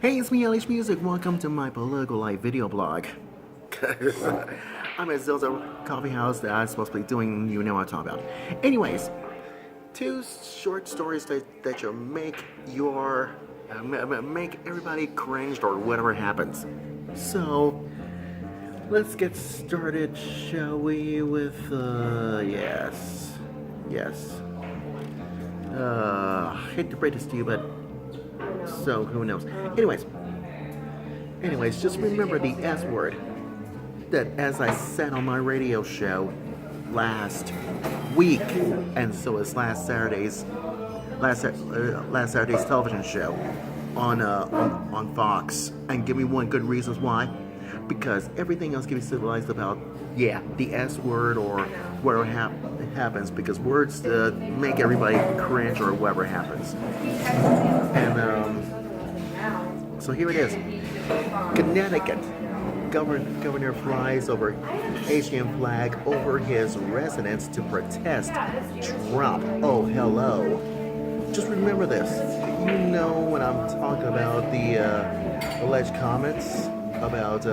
Hey, it's me, LH Music. Welcome to my political life video blog. I'm at Zilzo Coffee House that I'm supposed to be doing, you know what I'm talking about. Anyways, two short stories that you'll make make everybody cringed or whatever happens. So, let's get started, shall we, with, yes. Hate to break this to you, but so who knows. Anyways, just remember the S word that as I said on my radio show last week, and so is last Saturday's television show on Fox, and give me one good reason why. Because everything else can be civilized about, the S word or whatever happens, because words make everybody cringe or whatever happens. And so here it is. Connecticut. Governor flies over Asian flag over his residence to protest Trump. Oh, hello. Just remember this. You know when I'm talking about the alleged comments about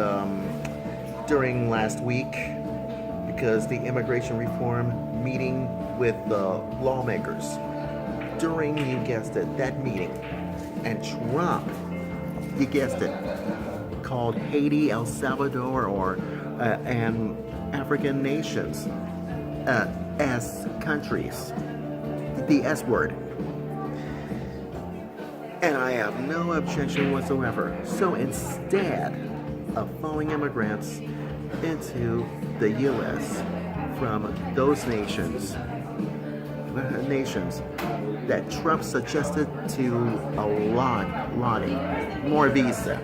during last week, because the immigration reform meeting with the lawmakers, during, you guessed it, that meeting, and Trump, you guessed it, called Haiti, El Salvador, and African nations as countries, the S word. And I have no objection whatsoever. So instead of following immigrants into the U.S. from those nations that Trump suggested to allotting more visas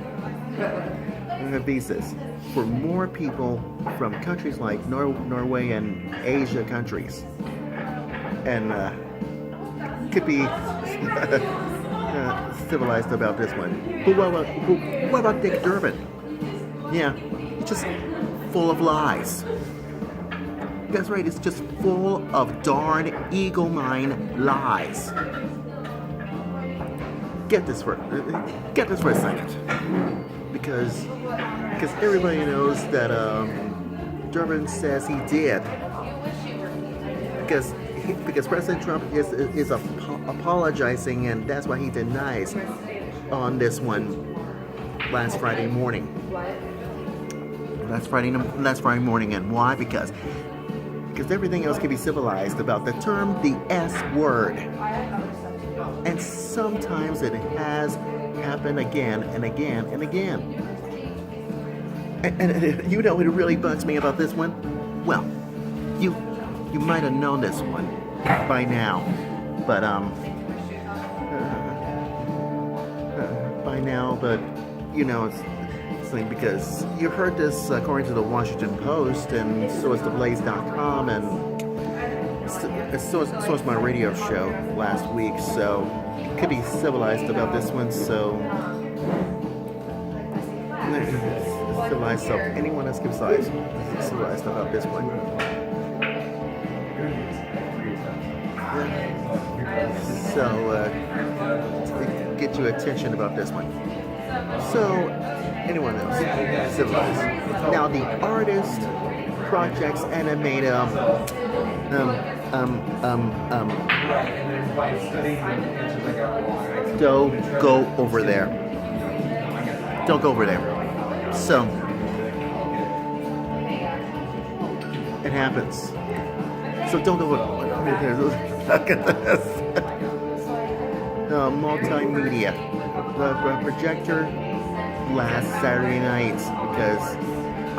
for more people from countries like Norway and Asia countries, and could be civilized about this one. But what about Dick Durbin? Yeah, it's just full of lies. That's right, it's just full of darn eagle mind lies. Get this for a second, because everybody knows that Durbin says he did, because President Trump is apologizing, and that's why he denies on this one last Friday morning. Last Friday morning, and why? Because everything else can be civilized about the term the S word, and sometimes it has happened again and again and again. And you know what really bugs me about this one? Well, you might have known this one by now, but you know, it's like, because you heard this according to the Washington Post, and so is the Blaze.com, and so is my radio show last week. So it could be civilized about this one. So civilized. So anyone else can civilized about this one. So to get your attention about this one. So anyone else civilized. Now the artist projects animate don't go over there. Don't go over there. So it happens. So don't go over there. Look at this. Multimedia. The projector last Saturday night, because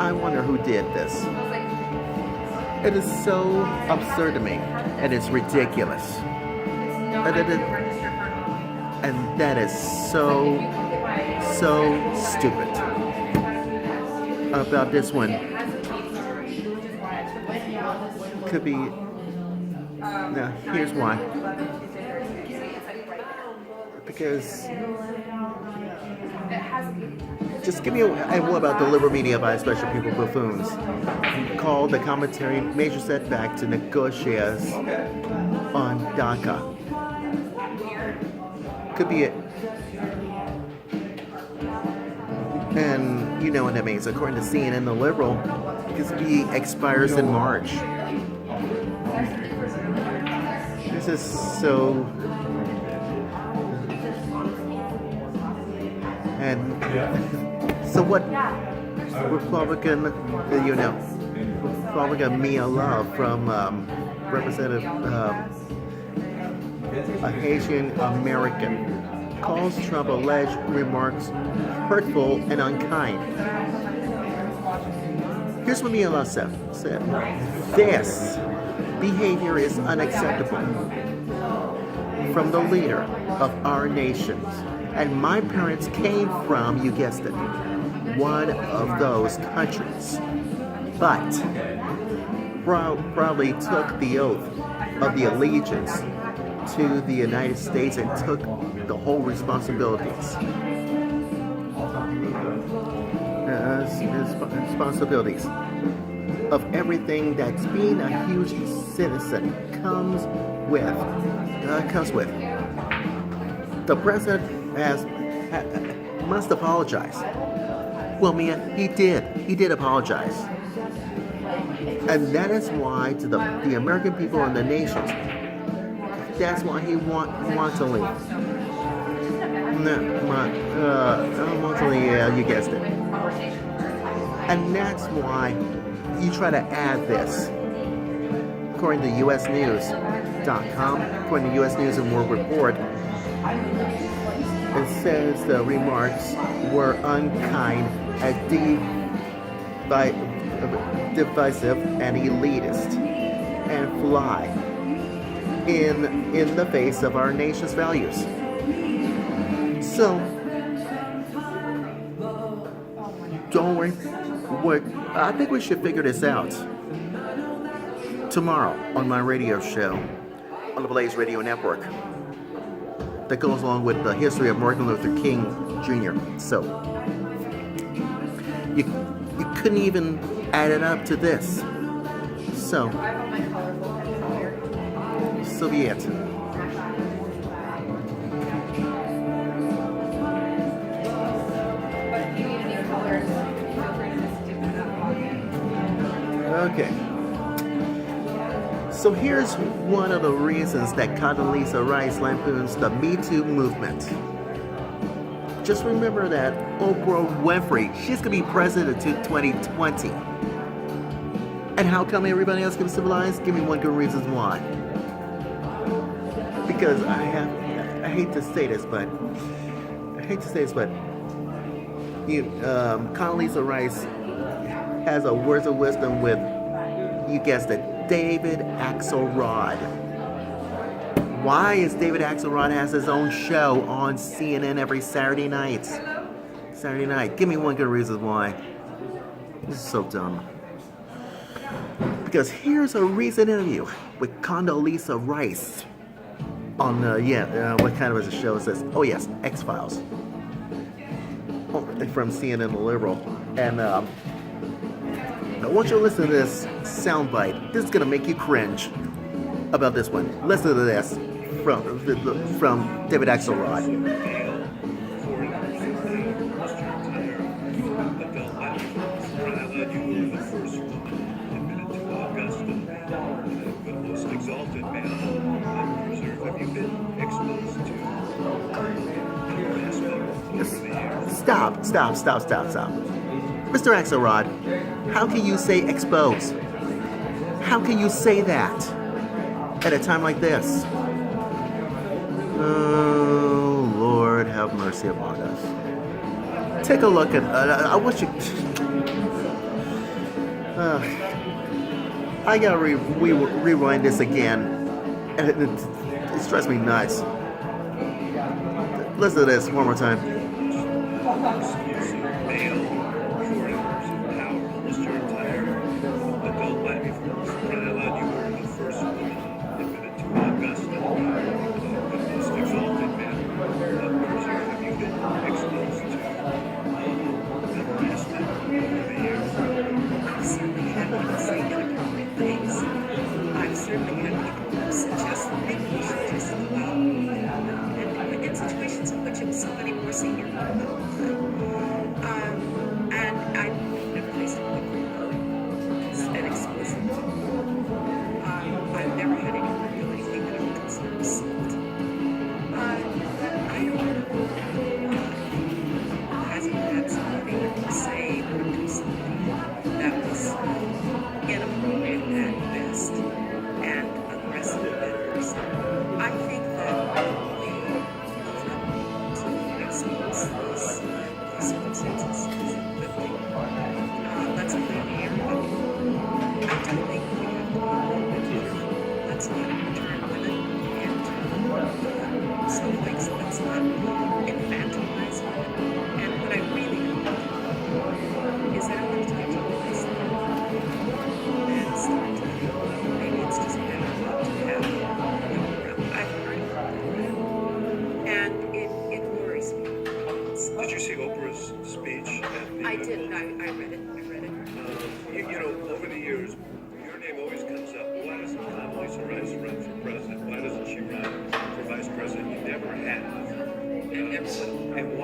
I wonder who did this. It is so absurd to me, and it's ridiculous. And that is so stupid about this one. Could be. Now, here's why. Because just give me a what about deliver media by special people buffoons. Called the commentary major setback to negotiators on DACA. Could be it. And you know what that means. According to CNN, the liberal, he expires in March. This is so. And so what Republican, Republican Mia Love from Representative a Haitian American calls Trump alleged remarks hurtful and unkind. Here's what Mia Love said. This behavior is unacceptable from the leader of our nations. And my parents came from, you guessed it, one of those countries. But probably took the oath of the allegiance to the United States and took the whole responsibilities. Responsibilities of everything that's being a huge citizen comes with. The president must apologize. Well, Mia, he did. He did apologize. And that is why to the American people and the nations, that's why he wants to leave. Yeah, you guessed it. And that's why you try to add this. According to usnews.com, according to U.S. News and World Report, it says the remarks were unkind and divisive and elitist and fly in the face of our nation's values. So, don't worry. I think we should figure this out tomorrow on my radio show on the Blaze Radio Network that goes along with the history of Martin Luther King Jr. So, you couldn't even add it up to this. So be it. Okay. So here's one of the reasons that Condoleezza Rice lampoons the Me Too movement. Just remember that Oprah Winfrey, she's going to be president to 2020. And how come everybody else can be civilized? Give me one good reason why. Because I hate to say this, but Condoleezza Rice has a words of wisdom with, you guessed it, David Axelrod. Why is David Axelrod has his own show on CNN every Saturday night? Give me one good reason why. This is so dumb. Because here's a recent interview with Condoleezza Rice on what kind of a show is this? Oh yes, X-Files. From CNN The Liberal. And I want you to listen to this soundbite. This is gonna make you cringe about this one. Listen to this from David Axelrod. Stop. Mr. Axelrod, how can you say expose? How can you say that at a time like this? Oh, Lord, have mercy upon us. Take a look at, I want you, I gotta rewind this again. It stressed me nuts. Listen to this one more time.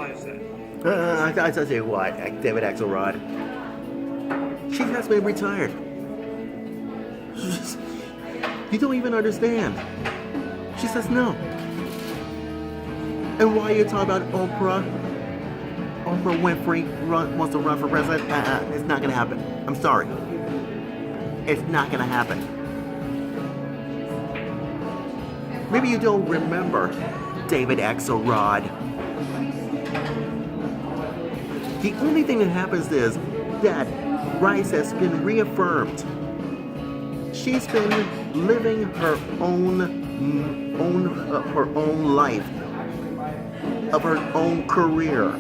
Why is that? I tell you what, David Axelrod. She has been retired. You don't even understand. She says no. And why you talk about Oprah? Oprah Winfrey wants to run for president? It's not gonna happen. I'm sorry. It's not gonna happen. Maybe you don't remember David Axelrod. The only thing that happens is that Rice has been reaffirmed. She's been living her own life, of her own career.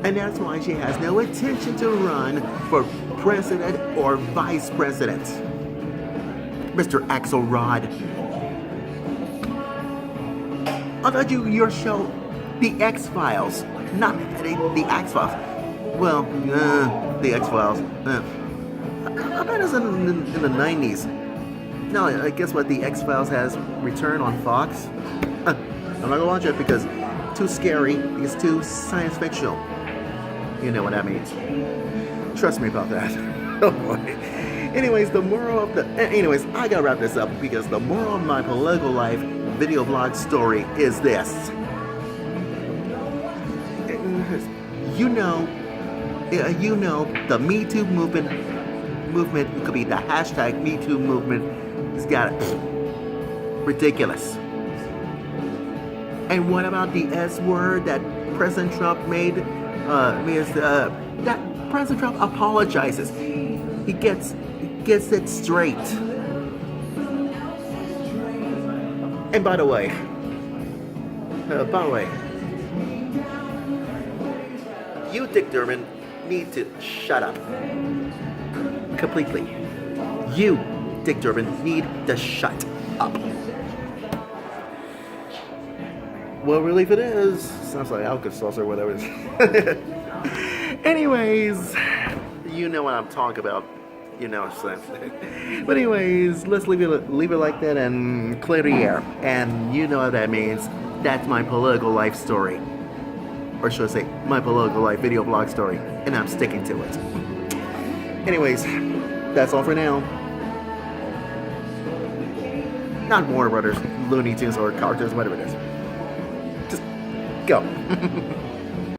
And that's why she has no intention to run for president or vice president. Mr. Axelrod. I thought your show, The X-Files, not the X-Files. Well, the X-Files. I bet it's in the 90s. No, I guess what, the X-Files has returned on Fox? I'm not gonna watch it because it's too scary, it's too science fictional. You know what that means. Trust me about that. Oh boy. Anyways, I gotta wrap this up because the moral of my political life video blog story is this. You know, the Me Too movement could be the hashtag Me Too movement. It's got it. Ridiculous. And what about the S word that President Trump made? That President Trump apologizes. He gets it straight. And by the way, you, Dick Durbin, need to shut up. Completely. You, Dick Durbin, need to shut up. Well, relief it is. Sounds like Alka-Seltz or whatever it is. Anyways, you know what I'm talking about. You know what I'm saying. But anyways, let's leave it like that and clear the air. And you know what that means. That's my political life story. Or should I say, my political life video blog story. And I'm sticking to it. Anyways, that's all for now. Not Warner Brothers, Looney Tunes, or cartoons, whatever it is. Just go.